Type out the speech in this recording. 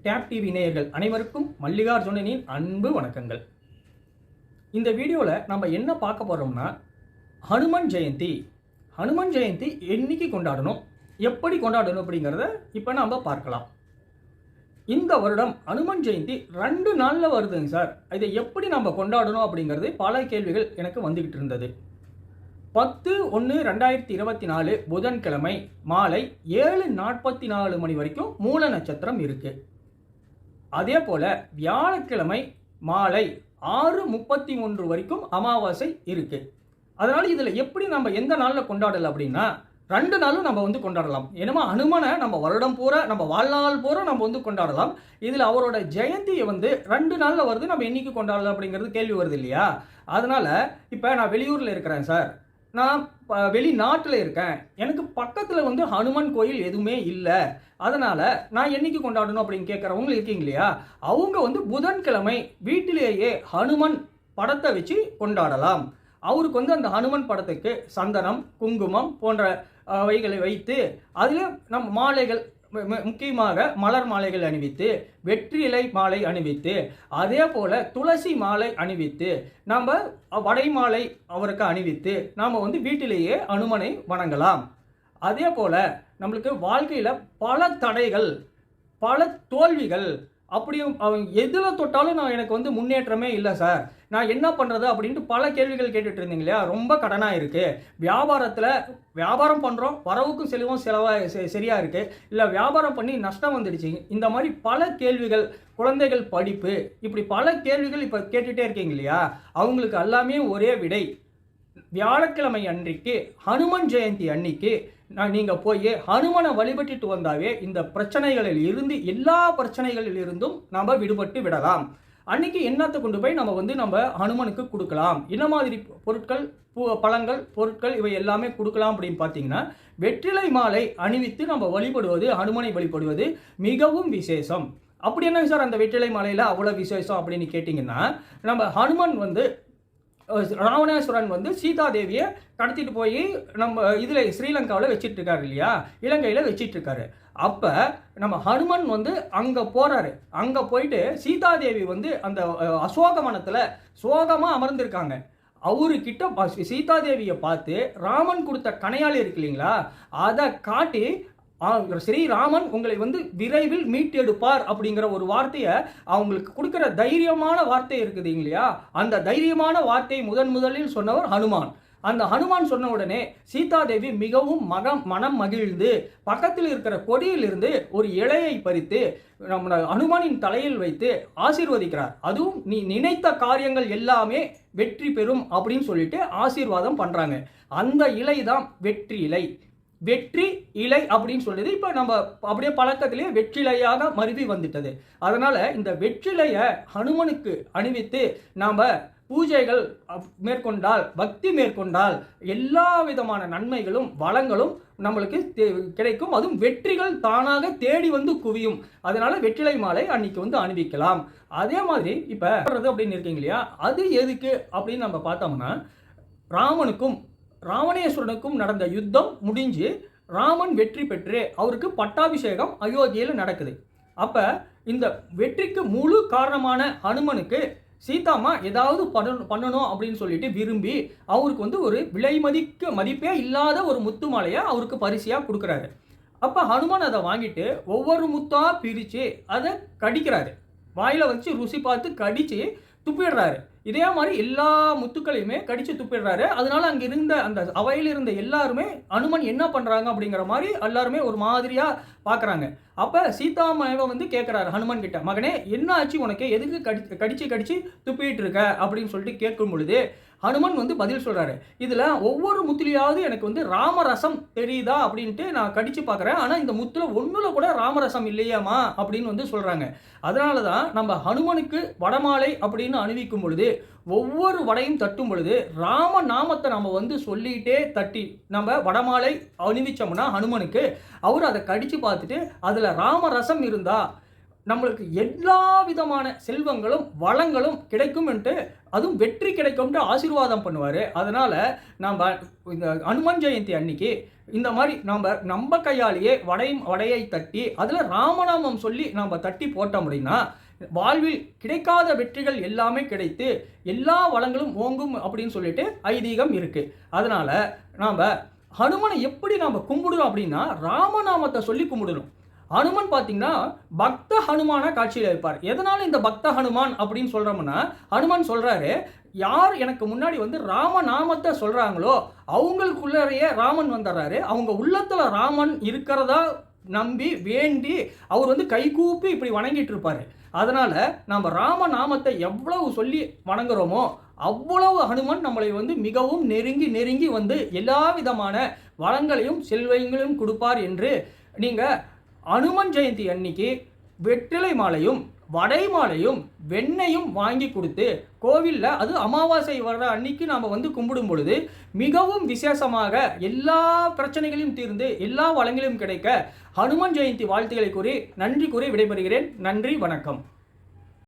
Tape TV நேயர்கள் அனைவருக்கும் மல்லிகார்ஜுனனின் அன்பு வணக்கங்கள். இந்த வீடியோவில் நம்ம என்ன பார்க்க போகிறோம்னா, ஹனுமன் ஜெயந்தி. ஹனுமன் ஜெயந்தி என்னைக்கு கொண்டாடணும், எப்படி கொண்டாடணும் அப்படிங்கிறத இப்போ நம்ம பார்க்கலாம். இந்த வருடம் ஹனுமன் ஜெயந்தி 2 நாளில் வருதுங்க சார். இதை எப்படி நம்ம கொண்டாடணும் அப்படிங்கிறது பல கேள்விகள் எனக்கு வந்துக்கிட்டு இருந்தது. 10/1/2024 புதன்கிழமை மாலை 7:44 மணி வரைக்கும் மூல நட்சத்திரம் இருக்கு. அதே போல வியாழக்கிழமை மாலை 6:31 வரைக்கும் அமாவாசை இருக்கு. அதனால இதில் எப்படி நம்ம எந்த நாளில் கொண்டாடலாம் அப்படின்னா, 2 நாளும் நம்ம கொண்டாடலாம். ஏன்னா ஹனுமனை நம்ம வருடம் பூரா, நம்ம வாழ்நாள் பூரா நம்ம கொண்டாடலாம். இதில் அவரோட ஜெயந்தியை 2 நாளில் வருது. நம்ம என்னைக்கு கொண்டாடலாம் அப்படிங்கிறது கேள்வி வருது இல்லையா? அதனால இப்போ நான் வெளியூரில் இருக்கிறேன் சார், நான் வெளிநாட்டில் இருக்கேன், எனக்கு பக்கத்தில் ஹனுமன் கோயில் எதுவுமே இல்லை, அதனால் நான் என்னைக்கு கொண்டாடணும் அப்படின்னு கேட்குறவங்க இருக்கீங்க இல்லையா? அவங்க புதன்கிழமை வீட்டிலேயே ஹனுமன் படத்தை வச்சு கொண்டாடலாம். அவருக்கு அந்த ஹனுமன் படத்துக்கு சந்தனம், குங்குமம் போன்ற வைகளை வைத்து அதில் நம்ம மாலைகள், முக்கியமாக மலர் மாலைகள் அணிவித்து, வெற்றி இலை மாலை அணிவித்து, அதே போல் துளசி மாலை அணிவித்து, நம்ம வடை மாலை அவருக்கு அணிவித்து நாம் வீட்டிலேயே அனுமனை வணங்கலாம். அதே போல் நம்மளுக்கு வாழ்க்கையில் பல தடைகள், பல தோல்விகள், அப்படியும் அவங்க எதில் தொட்டாலும் எனக்கு முன்னேற்றமே இல்லை சார், நான் என்ன பண்ணுறது அப்படின்ட்டு பல கேள்விகள் கேட்டுட்டு இருந்தீங்க இல்லையா? ரொம்ப கடனாக இருக்குது, வியாபாரம் பண்ணுறோம், வரவுக்கும் செலவும் சரியாக இருக்குது, இல்லை வியாபாரம் பண்ணி நஷ்டம் வந்துடுச்சு, இந்த மாதிரி பல கேள்விகள், குழந்தைகள் படிப்பு, இப்படி பல கேள்விகள் இப்போ கேட்டுகிட்டே இருக்கீங்க இல்லையா? அவங்களுக்கு எல்லாமே ஒரே விடை. வியாழக்கிழமை அன்றைக்கு ஹனுமன் ஜெயந்தி அன்னைக்கு நீங்கள் போய் ஹனுமனை வழிபட்டுட்டு வந்தாவே இந்த பிரச்சனைகளில் இருந்து, எல்லா பிரச்சனைகளில் இருந்தும் நம்ம விடுபட்டு விடலாம். அன்னைக்கு என்னத்தை கொண்டு போய் நம்ம ஹனுமனுக்கு கொடுக்கலாம், என்ன மாதிரி பொருட்கள், பழங்கள், பொருட்கள் இவை எல்லாமே கொடுக்கலாம் அப்படின்னு பார்த்தீங்கன்னா, வெற்றிலை மாலை அணிவித்து நம்ம வழிபடுவது, ஹனுமனை வழிபடுவது மிகவும் விசேஷம். அப்படி என்ன சார் அந்த வெற்றிலை மாலையில் அவ்வளோ விசேஷம் அப்படின்னு கேட்டிங்கன்னா, நம்ம ஹனுமன் ராவணேஸ்வரன் சீதா தேவியை கடத்திட்டு போய் நம்ம இதில் ஸ்ரீலங்காவில் வச்சிட்டு இருக்காரு இல்லையா, இலங்கையில் வச்சிட்டு இருக்காரு. அப்போ நம்ம ஹனுமன் அங்கே போகிறாரு. அங்கே போயிட்டு சீதாதேவி அந்த அசோகவனத்தில் சோகமாக அமர்ந்திருக்காங்க. அவருக்கிட்ட சீதாதேவியை பார்த்து ராமன் கொடுத்த கணையாளி இருக்கு இல்லைங்களா, அதை காட்டி ஸ்ரீராமன் உங்களை விரைவில் மீட்டெடுப்பார் அப்படிங்கிற ஒரு வார்த்தையை அவங்களுக்கு கொடுக்குற தைரியமான வார்த்தை இருக்குது இல்லையா? அந்த தைரியமான வார்த்தையை முதலில் சொன்னவர் ஹனுமான். அந்த ஹனுமான் சொன்ன உடனே சீதாதேவி மிகவும் மனம் மகிழ்ந்து பக்கத்தில் இருக்கிற கொடியிலிருந்து ஒரு இலையை பறித்து நம்ம ஹனுமானின் தலையில் வைத்து ஆசீர்வதிக்கிறார். அதுவும் நீ நினைத்த காரியங்கள் எல்லாமே வெற்றி பெறும் அப்படின்னு சொல்லிட்டு ஆசீர்வாதம் பண்றாங்க. அந்த இலை தான் வெற்றி இலை. வெற்றி இலை அப்படின்னு சொல்லிது இப்போ நம்ம அப்படியே பழக்கத்திலேயே வெற்றிலையாக மருவி வந்துட்டது. அதனால இந்த வெற்றிலையை ஹனுமனுக்கு அணிவித்து நாம் பூஜைகள் மேற்கொண்டால், பக்தி மேற்கொண்டால் எல்லா விதமான நன்மைகளும் வளங்களும் நம்மளுக்கு கிடைக்கும். அதுவும் வெற்றிகள் தானாக தேடி குவியும். அதனால வெற்றிலை மாலை அன்னைக்கு அணிவிக்கலாம். அதே மாதிரி இப்போ அப்படின்னு இருக்கீங்க இல்லையா, அது எதுக்கு அப்படின்னு நம்ம பார்த்தோம்னா, ராமனுக்கும் ராவணேஸ்வரனுக்கும் நடந்த யுத்தம் முடிஞ்சு ராமன் வெற்றி பெற்று அவருக்கு பட்டாபிஷேகம் அயோத்தியில் நடக்குது. அப்போ இந்த வெற்றிக்கு முழு காரணமான ஹனுமனுக்கு சீதாமா ஏதாவது பண்ணணும் அப்படின்னு சொல்லிட்டு விரும்பி அவருக்கு ஒரு விலை மதிப்பே இல்லாத ஒரு முத்து மாலையை அவருக்கு பரிசையாக கொடுக்குறாரு. அப்போ ஹனுமன் அதை வாங்கிட்டு ஒவ்வொரு முத்தாக பிரித்து அதை கடிக்கிறாரு. வாயில் வச்சு ருசி பார்த்து கடித்து துப்பிடுறாரு. இதே மாதிரி எல்லா முத்துக்களையுமே கடிச்சு துப்பிடுறாரு. அதனால அங்கே இருந்த அந்த அவையில் இருந்த எல்லாருமே ஹனுமன் என்ன பண்ணுறாங்க அப்படிங்கிற மாதிரி எல்லாருமே ஒரு மாதிரியாக பார்க்குறாங்க. அப்போ சீதாமாவை கேட்குறாரு ஹனுமன் கிட்ட, மகனே என்ன ஆச்சு உனக்கு, எதுக்கு கடிச்சு துப்பிட்டு இருக்க அப்படின்னு சொல்லிட்டு கேட்கும் பொழுது ஹனுமன் பதில் சொல்கிறாரு, இதில் ஒவ்வொரு முத்துலையாவது எனக்கு ராமரசம் தெரியுதா அப்படின்ட்டு நான் கடிச்சு பார்க்குறேன், ஆனால் இந்த முத்தில் ஒன்றில் கூட ராமரசம் இல்லையாமா அப்படின்னு சொல்கிறாங்க. அதனால தான் நம்ம ஹனுமனுக்கு வடமாலை அப்படின்னு அணிவிக்கும் பொழுது, ஒவ்வொரு வடையும் தட்டும் பொழுது ராம நாமத்தை நம்ம சொல்லிகிட்டே தட்டி நம்ம வடமாலை அணிவிச்சோம்னா ஹனுமனுக்கு, அவர் அதை கடிச்சு பார்த்துட்டு அதில் ராமரசம் இருந்தால் நம்மளுக்கு எல்லா விதமான செல்வங்களும் வளங்களும் கிடைக்கும் என்று அதுவும் வெற்றி கிடைக்கும்னு ஆசீர்வாதம் பண்ணுவார். அதனால் நாம் இந்த ஹனுமன் ஜெயந்தி அன்னைக்கு இந்த மாதிரி நம்ம கையாலேயே வடையை தட்டி அதில் ராமநாமம் சொல்லி நாம் தட்டி போட்டோம் அப்படின்னா வாழ்வில் கிடைக்காத வெற்றிகள் எல்லாமே கிடைத்து எல்லா வளங்களும் ஓங்கும் அப்படின்னு சொல்லிட்டு ஐதீகம் இருக்கு. அதனால நாம் ஹனுமனை எப்படி நாம் கும்பிடுறோம் அப்படின்னா ராமநாமத்தை சொல்லி கும்பிடணும். ஹனுமன் பார்த்தீங்கன்னா பக்த ஹனுமான காட்சியில் இருப்பார். எதனால இந்த பக்த ஹனுமான் அப்படின்னு சொல்றோம்னா ஹனுமன் சொல்றாரு, யார் எனக்கு முன்னாடி வந்து ராமநாமத்தை சொல்றாங்களோ அவங்களுக்குள்ளேயே ராமன் வந்துடுறாரு. அவங்க உள்ளத்துல ராமன் இருக்கிறதா நம்பி வேண்டி அவர் வந்து கைகூப்பி இப்படி வணங்கிட்டு இருப்பாரு. அதனால நம்ம ராமநாமத்தை எவ்வளவு சொல்லி வணங்குறோமோ அவ்வளவு ஹனுமன் நம்மளை வந்து மிகவும் நெருங்கி நெருங்கி வந்து எல்லா விதமான வளங்களையும் செல்வங்களையும் கொடுப்பார் என்று நீங்க அனுமன் ஜெயந்தி அன்னைக்கு வெற்றிலை மாலையும் வடை மாலையும் வெண்ணையும் வாங்கி கொடுத்து கோவிலில் அது அமாவாசை வர்ற அன்னைக்கு நாம் வந்து கும்பிடும் பொழுது மிகவும் விசேஷமாக எல்லா பிரச்சனைகளையும் தீர்ந்து எல்லா வளங்களையும் கிடைக்க ஹனுமன் ஜெயந்தி வாழ்த்துக்களை கூறி நன்றி கூறி விடைபெறுகிறேன். நன்றி, வணக்கம்.